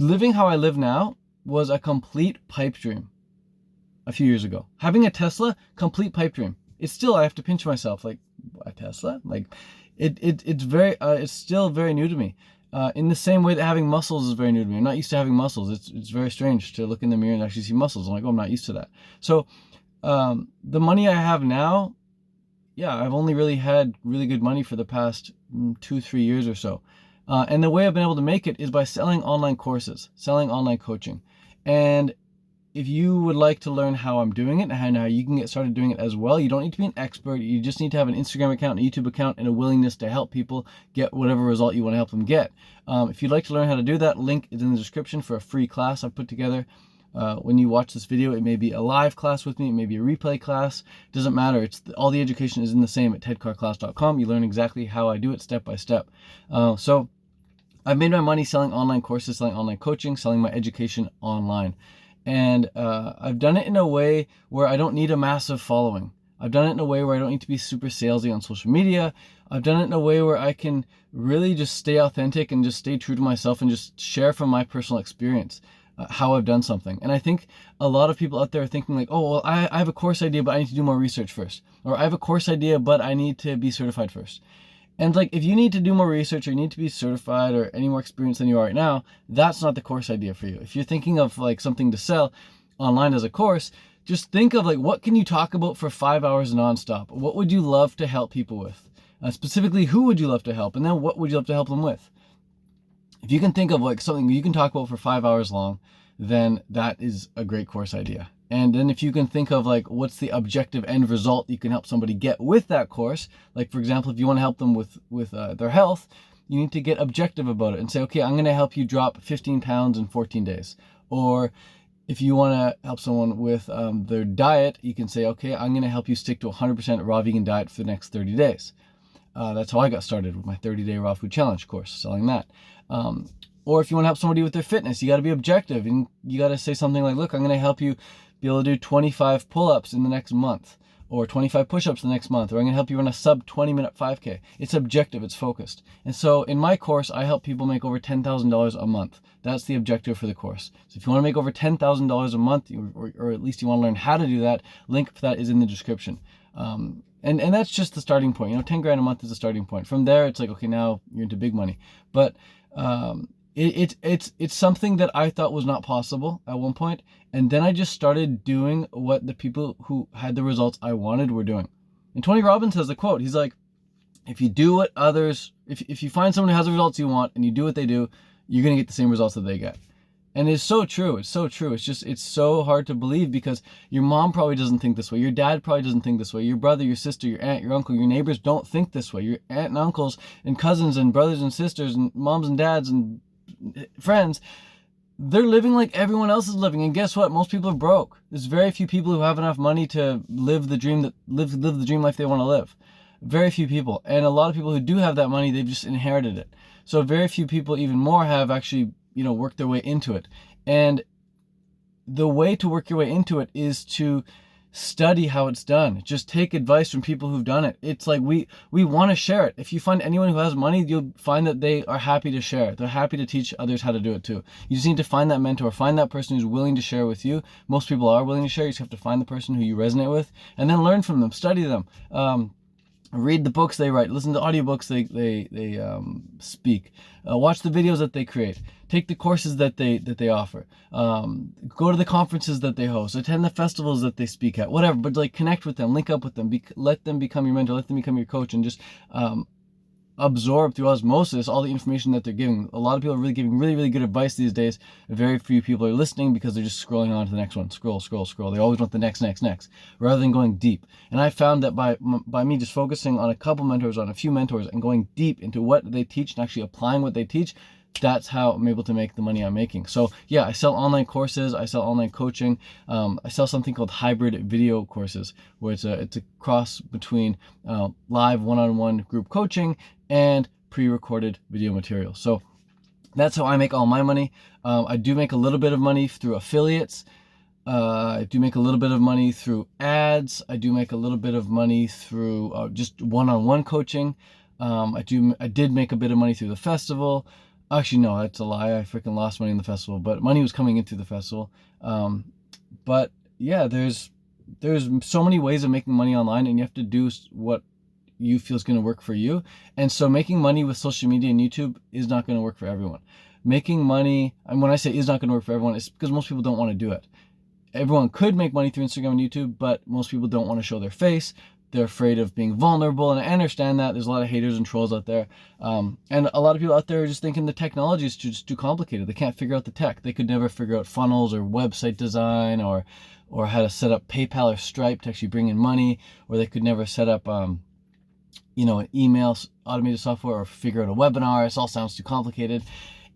living how I live now was a complete pipe dream a few years ago. Having a Tesla, complete pipe dream. It's still, I have to pinch myself, like, a Tesla? Like, it's still very new to me. In the same way that having muscles is very new to me. I'm not used to having muscles. It's very strange to look in the mirror and actually see muscles. I'm like, oh, I'm not used to that. So, the money I have now, yeah, I've only really had really good money for the past 2-3 years or so. And the way I've been able to make it is by selling online courses, selling online coaching. And if you would like to learn how I'm doing it and how you can get started doing it as well, you don't need to be an expert. You just need to have an Instagram account, a YouTube account, and a willingness to help people get whatever result you want to help them get. If you'd like to learn how to do that, link is in the description for a free class I've put together. When you watch this video, it may be a live class with me, it may be a replay class. It doesn't matter. All the education is in the same at tedcarclass.com. You learn exactly how I do it step by step. So I've made my money selling online courses, selling online coaching, selling my education online. And I've done it in a way where I don't need a massive following. I've done it in a way where I don't need to be super salesy on social media. I've done it in a way where I can really just stay authentic and just stay true to myself and just share from my personal experience how I've done something. And I think a lot of people out there are thinking like, oh, well, I have a course idea, but I need to do more research first. Or I have a course idea, but I need to be certified first. And like, if you need to do more research or you need to be certified or any more experience than you are right now, that's not the course idea for you. If you're thinking of like something to sell online as a course, just think of like, what can you talk about for 5 hours nonstop? What would you love to help people with? Specifically, who would you love to help? And then what would you love to help them with? If you can think of like something you can talk about for 5 hours long, then that is a great course idea. And then if you can think of like, what's the objective end result you can help somebody get with that course? Like, for example, if you want to help them with their health, you need to get objective about it and say, okay, I'm going to help you drop 15 pounds in 14 days. Or if you want to help someone with their diet, you can say, okay, I'm going to help you stick to a 100% raw vegan diet for the next 30 days. That's how I got started with my 30-day raw food challenge course, selling that. Or if you want to help somebody with their fitness, you got to be objective and you got to say something like, look, I'm going to help you be able to do 25 pull-ups in the next month, or 25 push-ups the next month, or I'm going to help you run a sub 20-minute 5K. It's objective, it's focused. And so in my course, I help people make over $10,000 a month. That's the objective for the course. So if you want to make over $10,000 a month, or at least you want to learn how to do that, link for that is in the description. And that's just the starting point. You know, 10 grand a month is the starting point. From there, it's like, okay, now you're into big money. But it's something that I thought was not possible at one point, and then I just started doing what the people who had the results I wanted were doing. And Tony Robbins has a quote. He's like, if you do what others, if you find someone who has the results you want and you do what they do, you're gonna get the same results that they get. And it's so true. It's so true. It's so hard to believe because your mom probably doesn't think this way. Your dad probably doesn't think this way. Your brother, your sister, your aunt, your uncle, your neighbors don't think this way. Your aunt and uncles and cousins and brothers and sisters and moms and dads and friends, they're living like everyone else is living. And guess what? Most people are broke. There's very few people who have enough money to live the dream life they want to live. Very few people. And a lot of people who do have that money, they've just inherited it. So very few people, even more, have actually, worked their way into it. And the way to work your way into it is to study how it's done. Just take advice from people who've done it. It's like we want to share it. If you find anyone who has money, you'll find that they are happy to share. They're happy to teach others how to do it too. You just need to find that mentor, find that person who's willing to share with you. Most people are willing to share. You just have to find the person who you resonate with and then learn from them, study them. Read the books they write, listen to audiobooks they speak, watch the videos that they create, take the courses that they offer, go to the conferences that they host, attend the festivals that they speak at, whatever. But like, connect with them, link up with them, let them become your mentor, let them become your coach, and just absorb through osmosis all the information that they're giving. A lot of people are really giving really good advice these days. Very few people are listening because they're just scrolling on to the next one. Scroll. They always want the next, rather than going deep. And I found that by me just focusing on a couple mentors, on a few mentors, and going deep into what they teach and actually applying what they teach, that's how I'm able to make the money I'm making. So yeah, I sell online courses, I sell online coaching, I sell something called hybrid video courses, where it's a cross between live one-on-one group coaching and pre-recorded video material. So that's how I make all my money. I do make a little bit of money through affiliates. I do make a little bit of money through ads. I do make a little bit of money through just one-on-one coaching. I did make a bit of money through the festival. Actually, no, that's a lie. I freaking lost money in the festival, but money was coming into the festival. But yeah, there's so many ways of making money online, and you have to do what you feel is going to work for you. And so making money with social media and YouTube is not going to work for everyone. Making money, and when I say is not going to work for everyone, it's because most people don't want to do it. Everyone could make money through Instagram and YouTube, but most people don't want to show their face. They're afraid of being vulnerable, and I understand that. There's a lot of haters and trolls out there, and a lot of people out there are just thinking the technology is just too complicated. They can't figure out the tech. They could never figure out funnels or website design or how to set up PayPal or Stripe to actually bring in money, or they could never set up an email automated software or figure out a webinar. It all sounds too complicated,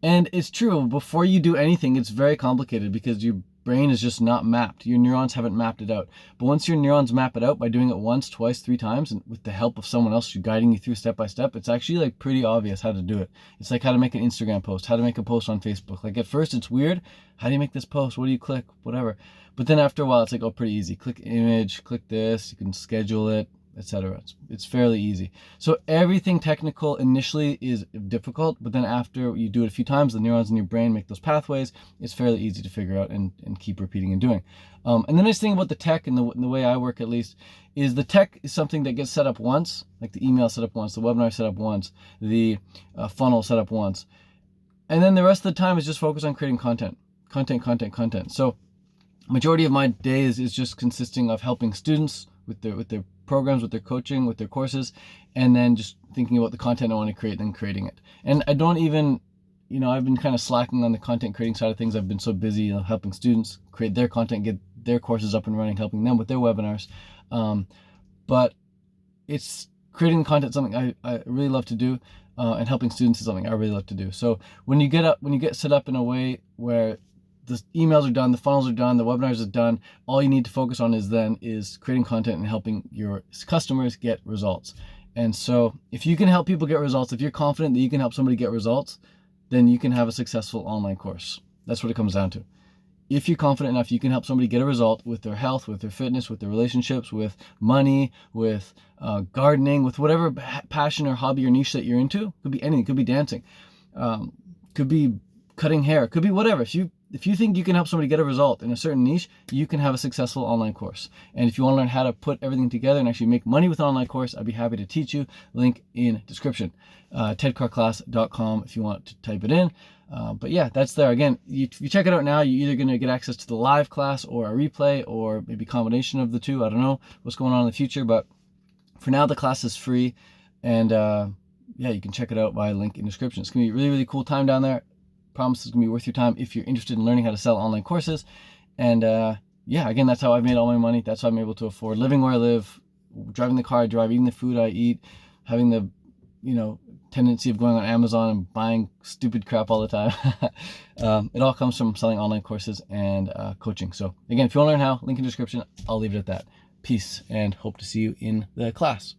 and it's true. Before you do anything, it's very complicated because your brain is just not mapped. Your neurons haven't mapped it out. But once your neurons map it out by doing it once, twice, 3 times, and with the help of someone else guiding you through step by step, it's actually like pretty obvious how to do it. It's like how to make an Instagram post, how to make a post on Facebook. Like at first it's weird. How do you make this post? What do you click? Whatever. But then after a while, it's like, oh, pretty easy. Click image, click this, you can schedule it, etc. It's fairly easy. So everything technical initially is difficult, but then after you do it a few times, the neurons in your brain make those pathways. It's fairly easy to figure out and keep repeating and doing. And the nice thing about the tech and the way I work, at least, is the tech is something that gets set up once, like the email set up once, the webinar set up once, the funnel set up once. And then the rest of the time is just focused on creating content. So majority of my days is just consisting of helping students with their programs, with their coaching, with their courses, and then just thinking about the content I want to create, then creating it. And I don't even, I've been kind of slacking on the content creating side of things. I've been so busy helping students create their content, get their courses up and running, helping them with their webinars. But it's creating content, something I really love to do, and helping students is something I really love to do. So when you get set up in a way where the emails are done, the funnels are done, the webinars are done, all you need to focus on is creating content and helping your customers get results. And so if you can help people get results, if you're confident that you can help somebody get results, then you can have a successful online course. That's what it comes down to. If you're confident enough, you can help somebody get a result with their health, with their fitness, with their relationships, with money, with gardening, with whatever passion or hobby or niche that you're into. Could be anything. Could be dancing. Could be cutting hair. Could be whatever. If you think you can help somebody get a result in a certain niche, you can have a successful online course. And if you want to learn how to put everything together and actually make money with an online course, I'd be happy to teach you. Link in description. tedcarclass.com if you want to type it in. But yeah, that's there. Again, if you check it out now, you're either going to get access to the live class or a replay or maybe a combination of the two. I don't know what's going on in the future, but for now, the class is free. And yeah, you can check it out via link in description. It's going to be a really, really cool time down there. Promise it's gonna be worth your time if you're interested in learning how to sell online courses. And yeah, again, that's how I've made all my money. That's how I'm able to afford living where I live, driving the car I drive, eating the food I eat, having the tendency of going on Amazon and buying stupid crap all the time. It all comes from selling online courses and coaching. So again, if you want to learn how, link in description. I'll leave it at that. Peace, and hope to see you in the class.